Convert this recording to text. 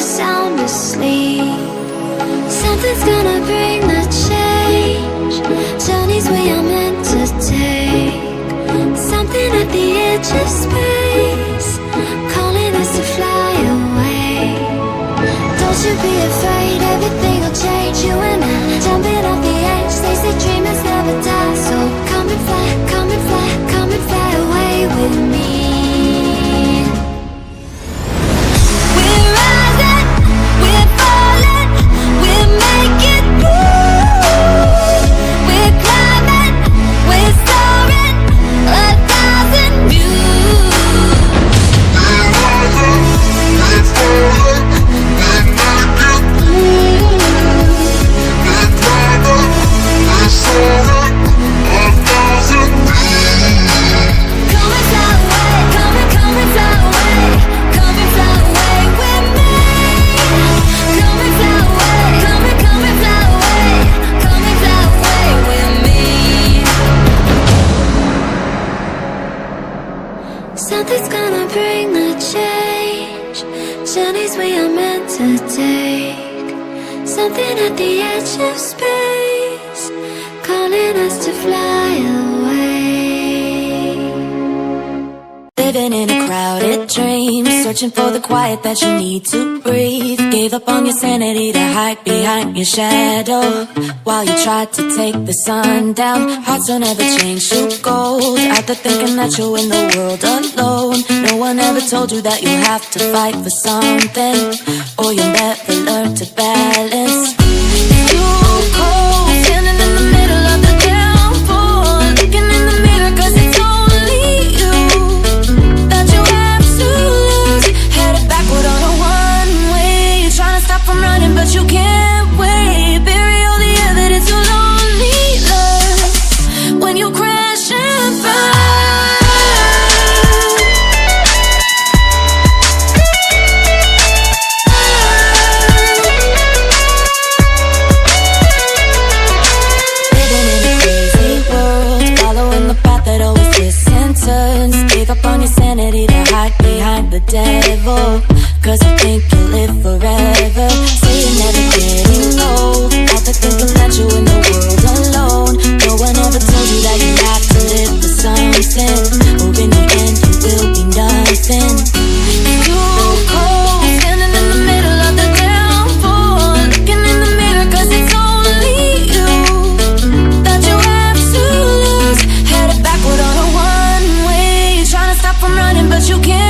you're sound asleep. Something's gonna bring the change. Journeys we are meant to take. Something at the edge of space, calling us to fly away. Don't you be afraid, everything will change. You and I, jumping off the edge. They say dreamers never die. So come and fly, come and fly, come and fly away with me. We're rising, we're falling, we're making moves. We're climbing, we're soaring, 1,000 views. We're rising, we're falling, we're making moves. We're climbing, we're soaring, 1,000 views. Come and fly away, come and fly away, come and fly away with me. Come and fly away, come and fly away, come and fly away with me. Something's gonna bring the change. Journeys we are meant to take. Something at the edge of space, calling us to fly away. Living in a crowded dream, searching for the quiet that you need to breathe. Gave up on your sanity to hide behind your shadow, while you tried to take the sun down. Hearts don't ever change to gold, out there thinking that you're in the world alone. No one ever told you that you have to fight for something, or you'll never learn to balance. It's too cold, standing in the middle of the downpour, looking in the mirror 'cause it's only you that you have to lose. Headed backward on a one-way, you're trying to stop from running but you can't wait. Bury all the evidence of loneliness when you crash and burn. Living in a crazy world, following the path that always twists and turns. Gave up on your sanity to hide behind the devil, 'cause you think you'll live forever. Say you're never getting old, out there thinking that you're in the world alone. No one ever told you that you have to live for something, or in the end you will be nothing. It's too cold, standing in the middle of the downpour, looking in the mirror 'cause it's only you that you have to lose. Headed backward on a one-way, you're trying to stop from running but you can't